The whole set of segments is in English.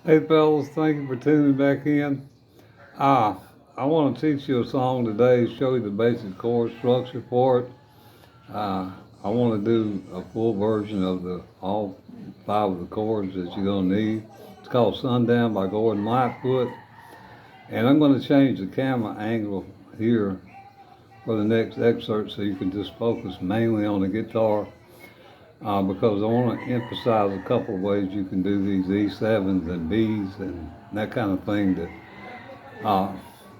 Hey fellas, thank you for tuning back in. Ah, I want to teach you a song today, show you the basic chord structure for it. I want to do a full version of the all five of the chords that you're gonna need. It's called Sundown by Gordon Lightfoot, and I'm going to change the camera angle here for the next excerpt so you can just focus mainly on the guitar. Because I want to emphasize a couple of ways you can do these E7s and Bs and that kind of thing that uh,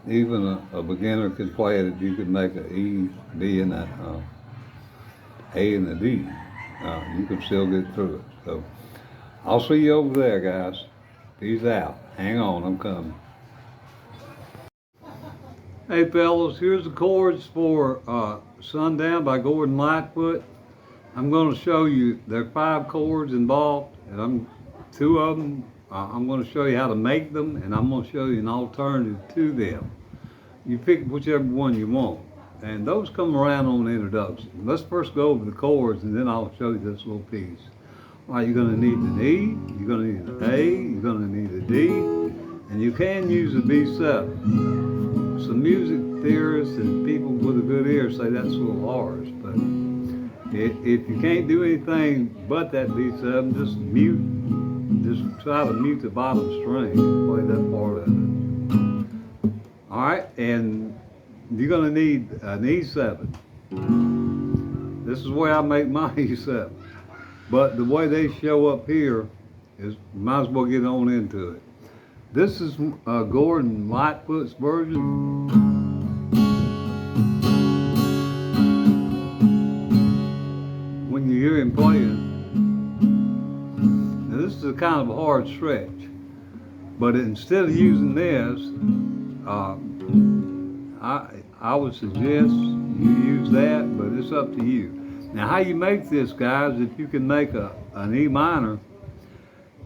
even a beginner can play it. You could make an E, B, and A and a D. You can still get through it. So I'll see you over there, guys. Peace out. Hang on, I'm coming. Hey fellas, here's the chords for Sundown by Gordon Lightfoot. I'm going to show you, there are 5 chords involved, and two of them, I'm going to show you how to make them, and I'm going to show you an alternative to them. You pick whichever one you want, and those come around on the introduction. Let's first go over the chords, and then I'll show you this little piece. All right, you're going to need an E, you're going to need an A, you're going to need a D, and you can use a B7. Some music theorists and people with a good ear say that's a little harsh, but if you can't do anything but that B7, just try to mute the bottom string and play that part of it. All right, and you're gonna need an E7. This is where I make my E7. But the way they show up here is, might as well get on into it. This is Gordon Lightfoot's version. When you hear him playing, now this is a kind of a hard stretch, but instead of using this, I would suggest you use that, but it's up to you. Now how you make this, guys, if you can make an E minor,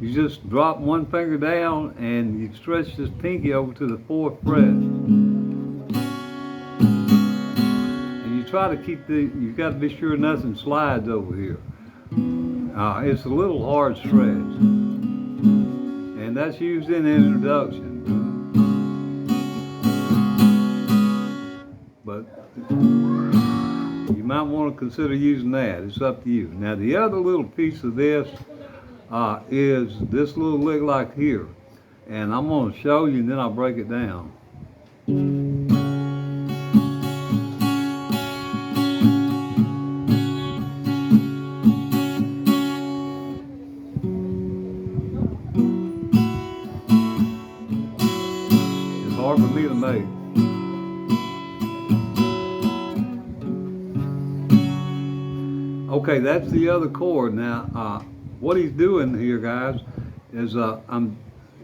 you just drop one finger down and you stretch this pinky over to the 4th fret. Try to keep you got to be sure nothing slides over here. It's a little hard stretch, and that's used in the introduction. But you might want to consider using that. It's up to you. Now the other little piece of this is this little lick like here, and I'm going to show you, and then I'll break it down. Hard for me to make. Okay, that's the other chord. Now, what he's doing here, guys, is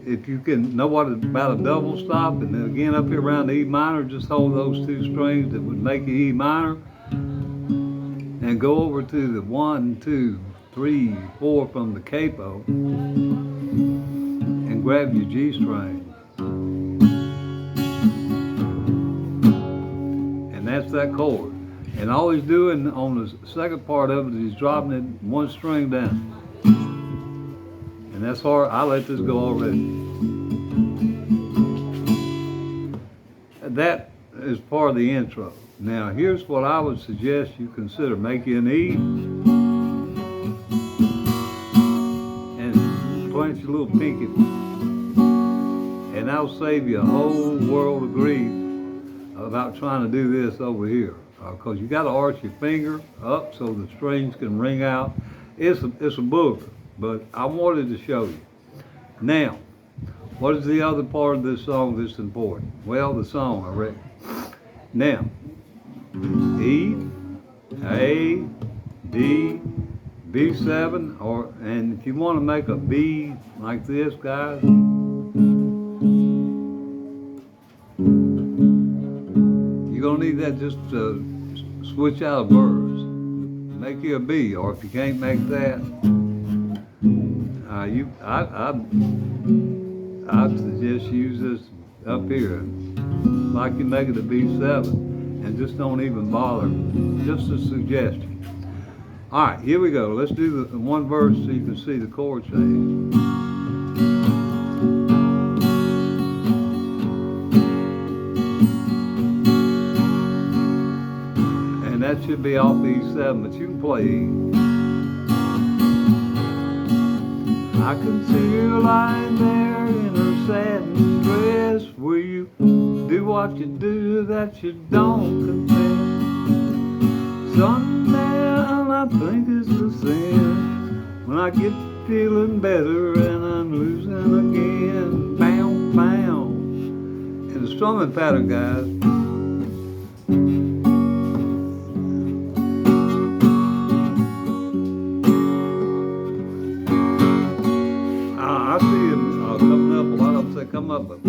if you can know what about a double stop, and then again up here around the E minor, just hold those 2 strings that would make an E minor, and go over to the 1, 2, 3, 4 from the capo, and grab your G string. That's that chord. And all he's doing on the second part of it is he's dropping it 1 string down. And that's hard. I let this go already. That is part of the intro. Now here's what I would suggest you consider. Make you an E and clench your little pinky. And that'll save you a whole world of grief about trying to do this over here, because you got to arch your finger up so the strings can ring out. It's a booger, but I wanted to show you. Now, what is the other part of this song that's important? Well, the song, I reckon. Now, E, A, D, B7, and if you want to make a B like this, guys, you're going to need that just to switch out a verse, make you a B, or if you can't make that, I'd suggest you use this up here, like you make it a B7, and just don't even bother, just a suggestion. All right, here we go. Let's do the one verse so you can see the chord change. should be off E7, but you can play E. I can see her lying there in her satin dress. Will you do what you do that you don't confess? Sundown, I think it's a sin when I get feeling better and I'm losing again. Bound, bound. And the strumming pattern, guys. I see him coming up. A lot of them say come up, but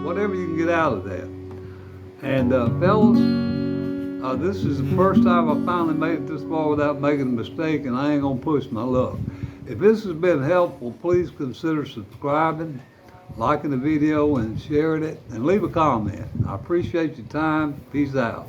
whatever you can get out of that. And fellas, this is the first time I finally made it this far without making a mistake, and I ain't gonna push my luck. If this has been helpful, please consider subscribing, liking the video, and sharing it, and leave a comment. I appreciate your time. Peace out.